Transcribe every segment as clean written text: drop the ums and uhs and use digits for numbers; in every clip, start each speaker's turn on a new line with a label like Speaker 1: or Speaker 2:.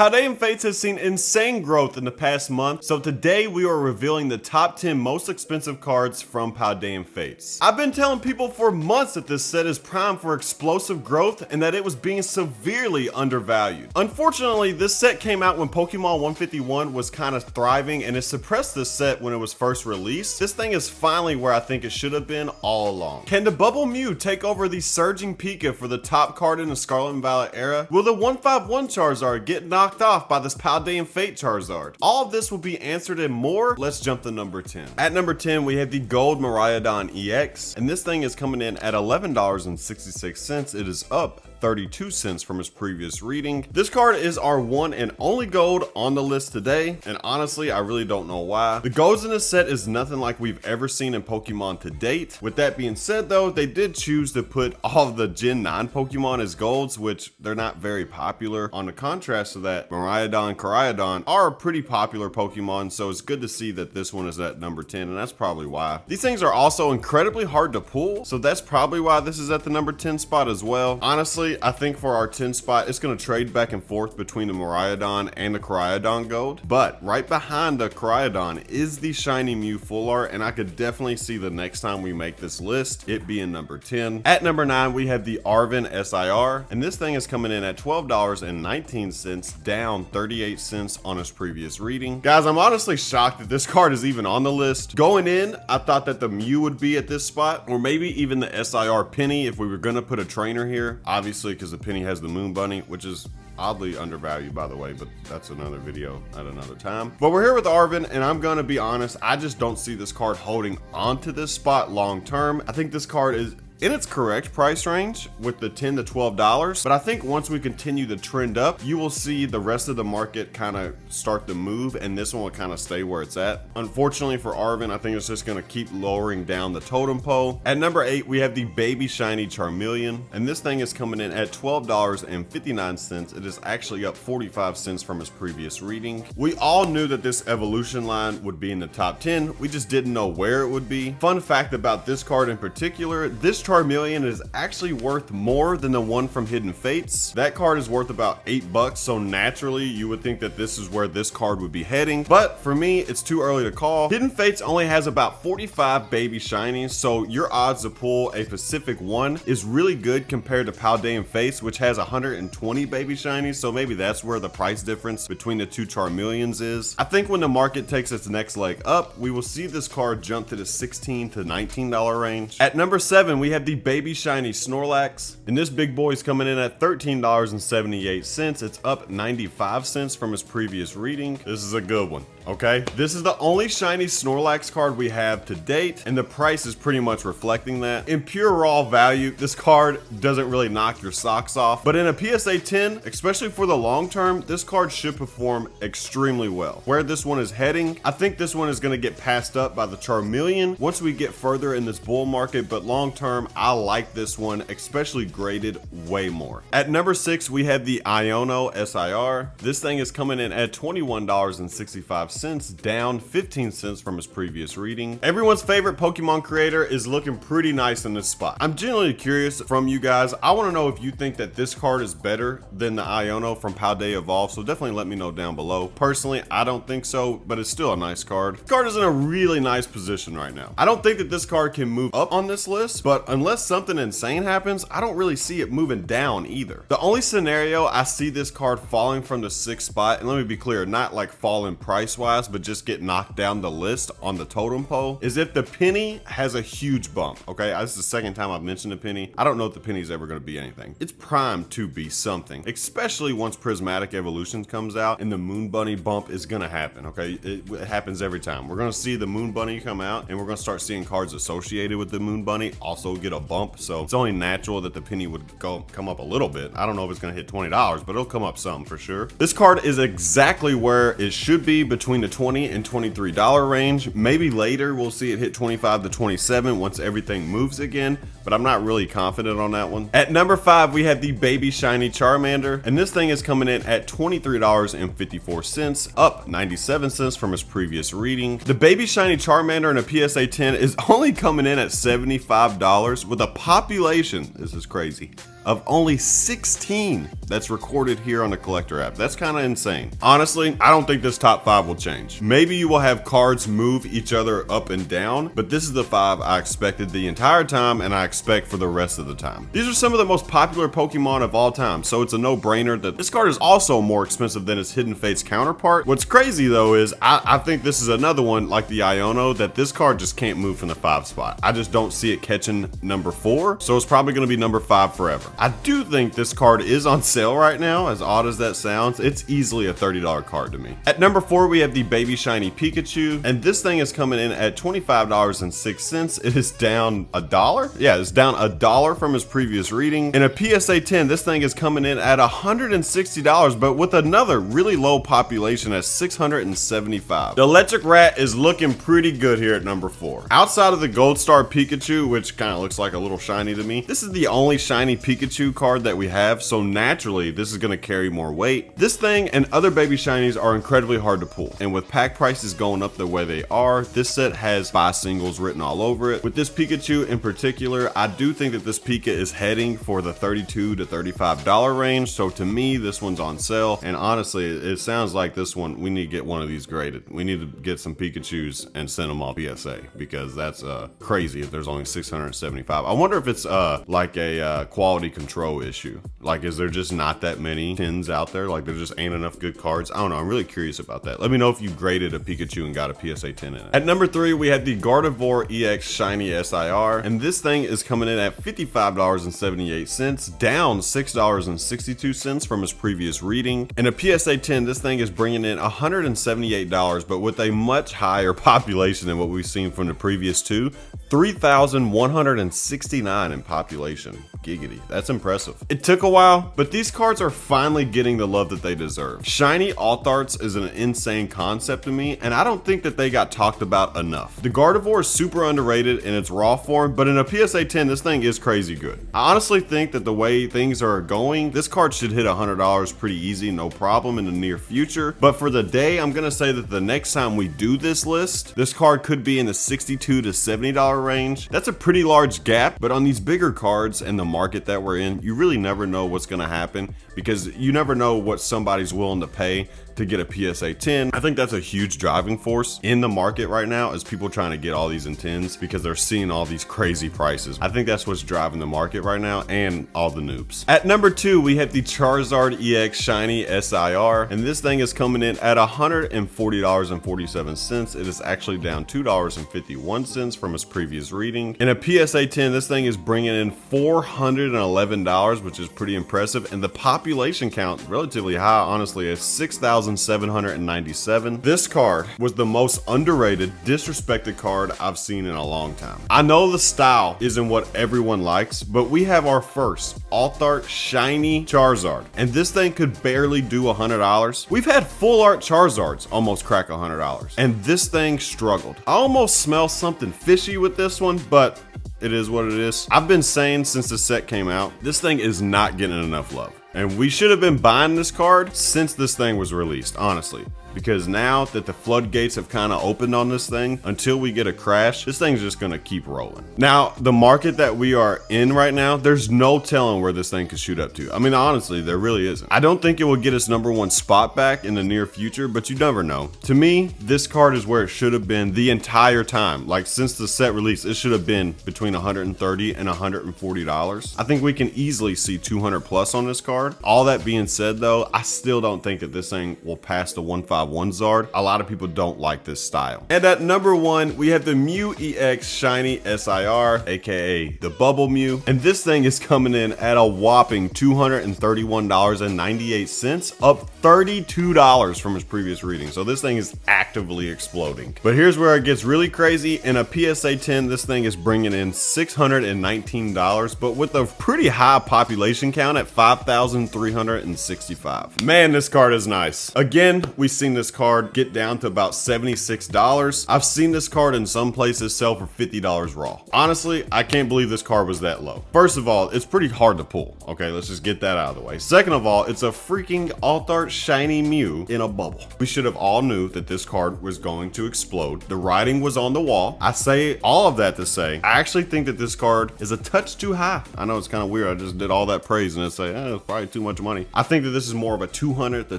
Speaker 1: Paldean Fates has seen insane growth in the past month, so today we are revealing the top 10 most expensive cards from Paldean Fates. I've been telling people for months that this set is primed for explosive growth and that it was being severely undervalued. Unfortunately, this set came out when Pokemon 151 was kind of thriving and it suppressed this set when it was first released. This thing is finally where I think it should have been all along. Can the Bubble Mew take over the Surging Pika for the top card in the Scarlet Violet era? Will the 151 Charizard get knocked off by this Paldean Fate Charizard? All of this will be answered and more. Let's jump to number 10. At number 10, we have the Gold Miraidon EX, and this thing is coming in at $11.66. It is up 32 cents from its previous reading. This card is our one and only gold on the list today, and honestly, I really don't know why. The golds in this set is nothing like we've ever seen in Pokemon to date. With that being said though, they did choose to put all of the Gen 9 Pokemon as golds, which they're not very popular. On the contrast to that, Miraidon and Koraidon are pretty popular Pokemon, so it's good to see that this one is at number 10, and that's probably why. These things are also incredibly hard to pull, so that's probably why this is at the number 10 spot as well. Honestly, I think for our 10 spot, it's going to trade back and forth between the Miraidon and the Koraidon Gold, but right behind the Koraidon is the Shiny Mew Full Art, and I could definitely see the next time we make this list, it being number 10. At number 9, we have the Arven SIR, and this thing is coming in at $12.19, down 38 cents on its previous reading. Guys, I'm honestly shocked that this card is even on the list. Going in, I thought that the Mew would be at this spot, or maybe even the SIR Penny if we were going to put a trainer here, obviously because the Penny has the Moon Bunny, which is oddly undervalued by the way, but that's another video at another time. But we're here with Arven, and I'm gonna be honest, I just don't see this card holding onto this spot long term. I think this card is in its correct price range with the $10 to $12, but I think once we continue the trend up, you will see the rest of the market kind of start to move, and this one will kind of stay where it's at. Unfortunately for Arven, I think it's just going to keep lowering down the totem pole. At number 8, we have the Baby Shiny Charmeleon, and this thing is coming in at $12.59. It is actually up 45 cents from its previous reading. We all knew that this evolution line would be in the top 10. We just didn't know where it would be. Fun fact about this card in particular, this Charmeleon is actually worth more than the one from Hidden Fates. That card is worth about $8, so naturally you would think that this is where this card would be heading, but for me it's too early to call. Hidden Fates only has about 45 baby shinies, so your odds to pull a Pacific one is really good compared to Paldean Fates, which has 120 baby shinies, so maybe that's where the price difference between the two Charmeleons is. I think when the market takes its next leg up, we will see this card jump to the $16 to $19 range. At number 7, we have the Baby Shiny Snorlax, and this big boy is coming in at $13.78. It's up 95 cents from its previous reading. This is a good one. Okay, this is the only shiny Snorlax card we have to date, and the price is pretty much reflecting that. In pure raw value, this card doesn't really knock your socks off, but in a PSA 10, especially for the long term, this card should perform extremely well. Where this one is heading, I think this one is going to get passed up by the Charmeleon once we get further in this bull market, but long term, I like this one, especially graded way more. At number 6, we have the Iono SIR. This thing is coming in at $21.65. Down 15 cents from its previous reading. Everyone's favorite Pokemon creator is looking pretty nice in this spot. I'm genuinely curious from you guys. I want to know if you think that this card is better than the Iono from Paldea Evolved, so definitely let me know down below. Personally, I don't think so, but it's still a nice card. The card is in a really nice position right now. I don't think that this card can move up on this list, but unless something insane happens, I don't really see it moving down either. The only scenario I see this card falling from the 6th spot, and let me be clear, not like falling price wise, but just get knocked down the list on the totem pole, is if the Penny has a huge bump. Okay, this is the second time I've mentioned the Penny. I don't know if the Penny is ever going to be anything. It's primed to be something, especially once Prismatic Evolution comes out and the Moon Bunny bump is going to happen. Okay, it happens every time. We're going to see the Moon Bunny come out, and we're going to start seeing cards associated with the Moon Bunny also get a bump, so it's only natural that the Penny would come up a little bit. I don't know if it's going to hit $20, but it'll come up some for sure. This card is exactly where it should be, between the $20 and $23 range. Maybe later we'll see it hit 25 to 27 once everything moves again, but I'm not really confident on that one. At number 5, we have the Baby Shiny Charmander, and this thing is coming in at $23.54, up 97 cents from its previous reading. The Baby Shiny Charmander in a PSA 10 is only coming in at $75 with a population, this is crazy, of only 16 that's recorded here on the collector app. That's kind of insane. Honestly, I don't think this top 5 will change. Maybe you will have cards move each other up and down, but this is the 5 I expected the entire time and I expect for the rest of the time. These are some of the most popular Pokemon of all time, so it's a no-brainer that this card is also more expensive than its Hidden Fates counterpart. What's crazy though is I think this is another one like the Iono that this card just can't move from the 5 spot. I just don't see it catching number 4, so it's probably going to be number 5 forever. I do think this card is on sale right now, as odd as that sounds. It's easily a $30 card to me. At number 4, we have the Baby Shiny Pikachu, and this thing is coming in at $25.06. It is down $1. Yeah, it's down $1 from its previous reading. In a PSA 10, this thing is coming in at $160, but with another really low population at 675. The Electric Rat is looking pretty good here at number 4. Outside of the Gold Star Pikachu, which kind of looks like a little shiny to me, this is the only shiny Pikachu card that we have, so naturally this is going to carry more weight. This thing and other baby shinies are incredibly hard to pull, and with pack prices going up the way they are, this set has buy singles written all over it. With this Pikachu in particular, I do think that this Pika is heading for the $32 to $35 range, so to me this one's on sale, and honestly it sounds like this one, we need to get one of these graded. We need to get some Pikachus and send them all PSA, because that's crazy if there's only 675. I wonder if it's like a quality control issue. Like, is there just not that many tins out there? Like, there just ain't enough good cards? I don't know. I'm really curious about that. Let me know if you graded a Pikachu and got a PSA 10 in it. At number 3, we have the Gardevoir EX Shiny SIR, and this thing is coming in at $55.78, down $6.62 from its previous reading. In a PSA 10, this thing is bringing in $178, but with a much higher population than what we've seen from the previous two. 3,169 in population. Giggity. That's impressive. It took a while, but these cards are finally getting the love that they deserve. Shiny Alt Arts is an insane concept to me, and I don't think that they got talked about enough. The Gardevoir is super underrated in its raw form, but in a PSA 10, this thing is crazy good. I honestly think that the way things are going, this card should hit $100 pretty easy, no problem in the near future. But for the day, I'm gonna say that the next time we do this list, this card could be in the $62 to $70 range. That's a pretty large gap, but on these bigger cards and the market that we're in, you really never know what's gonna happen, because you never know what somebody's willing to pay to get a PSA 10. I think that's a huge driving force in the market right now, is people trying to get all these in 10s because they're seeing all these crazy prices. I think that's what's driving the market right now, and all the noobs. At number 2, we have the Charizard EX Shiny SIR, and this thing is coming in at $140.47. It is actually down $2.51 from its previous reading. In a PSA 10, this thing is bringing in $411, which is pretty impressive, and the population count relatively high, honestly, is 6,797. This card was the most underrated, disrespected card I've seen in a long time. I know the style isn't what everyone likes, but we have our first Alt Art Shiny Charizard, and this thing could barely do $100. We've had full art Charizards almost crack $100, and this thing struggled. I almost smell something fishy with this one, but it is what it is. I've been saying since the set came out, this thing is not getting enough love. And we should have been buying this card since this thing was released, honestly. Because now that the floodgates have kind of opened on this thing, until we get a crash, this thing's just gonna keep rolling. Now, the market that we are in right now, there's no telling where this thing could shoot up to. I mean, honestly, there really isn't. I don't think it will get its #1 spot back in the near future, but you never know. To me, this card is where it should have been the entire time. Like, since the set release, it should have been between $130 and $140. I think we can easily see 200 plus on this card. All that being said though, I still don't think that this thing will pass the 151 Zard. A lot of people don't like this style. And at number 1, we have the Mew EX Shiny SIR, aka the Bubble Mew. And this thing is coming in at a whopping $231.98, up $32 from its previous reading. So this thing is actively exploding. But here's where it gets really crazy. In a PSA 10, this thing is bringing in $619, but with a pretty high population count at 5,365. Man, this card is nice. Again, we've seen this card get down to about $76. I've seen this card in some places sell for $50 raw. Honestly, I can't believe this card was that low. First of all, it's pretty hard to pull. Okay, let's just get that out of the way. Second of all, it's a freaking Alt Art shiny Mew in a bubble. We should have all knew that this card was going to explode. The writing was on the wall. I say all of that to say, I actually think that this card is a touch too high. I know it's kind of weird. I just did all that praise and say, it's probably too much money. I think that this is more of a $200 to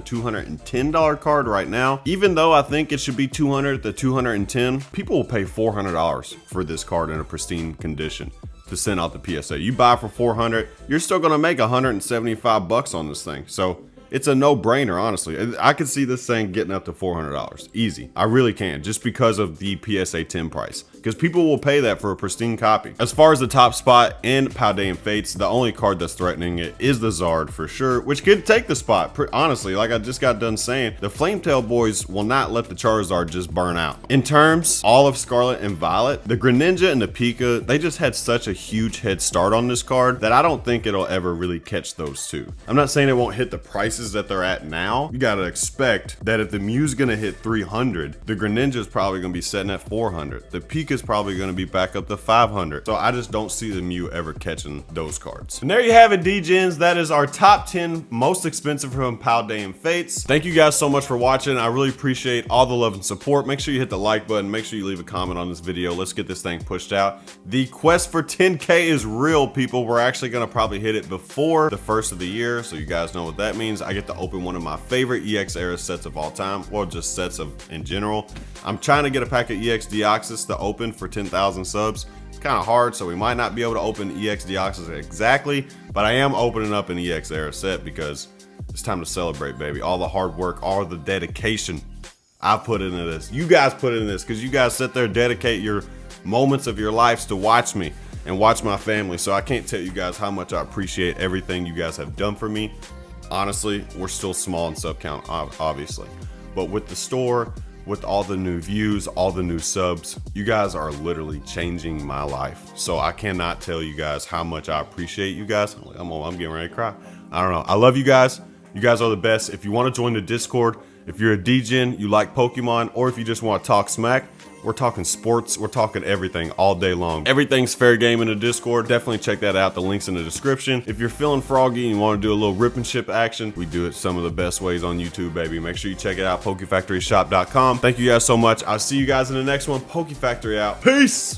Speaker 1: $210 card right now. Even though I think it should be $200 to $210, people will pay $400 for this card in a pristine condition to send out the PSA. You buy for $400, you're still gonna make $175 on this thing. So it's a no-brainer, honestly. I could see this thing getting up to $400, easy. I really can, just because of the PSA 10 price. Because people will pay that for a pristine copy. As far as the top spot in Paldean Fates, the only card that's threatening it is the Zard for sure, which could take the spot. Honestly, like I just got done saying, the Flametail boys will not let the Charizard just burn out. In terms, all of Scarlet and Violet, the Greninja and the Pika, they just had such a huge head start on this card that I don't think it'll ever really catch those two. I'm not saying it won't hit the prices that they're at now. You gotta expect that if the Mew's gonna hit 300, the Greninja's probably gonna be sitting at 400. The Pika's probably gonna be back up to 500. So I just don't see the Mew ever catching those cards. And there you have it, D-Gens. That is our top 10 most expensive from Paldean Fates. Thank you guys so much for watching. I really appreciate all the love and support. Make sure you hit the like button. Make sure you leave a comment on this video. Let's get this thing pushed out. The quest for 10K is real, people. We're actually gonna probably hit it before the first of the year, so you guys know what that means. I get to open one of my favorite EX era sets of all time, or just sets of in general. I'm trying to get a pack of EX Deoxys to open for 10,000 subs. It's kind of hard, so we might not be able to open EX Deoxys exactly, but I am opening up an EX era set because it's time to celebrate, baby. All the hard work, all the dedication I put into this. You guys put into this because you guys sit there, dedicate your moments of your lives to watch me and watch my family. So I can't tell you guys how much I appreciate everything you guys have done for me. Honestly, we're still small in sub count, obviously, but with the store, with all the new views, all the new subs, you guys are literally changing my life. So I cannot tell you guys how much I appreciate you guys. I'm getting ready to cry. I don't know. I love you guys. You guys are the best. If you want to join the Discord, if you're a D-Gen, you like Pokemon, or if you just want to talk smack, we're talking sports, we're talking everything all day long. Everything's fair game in the Discord. Definitely check that out. The link's in the description. If you're feeling froggy and you want to do a little rip and ship action, we do it some of the best ways on YouTube, baby. Make sure you check it out, PokeFactoryShop.com. Thank you guys so much. I'll see you guys in the next one. PokeFactory out. Peace!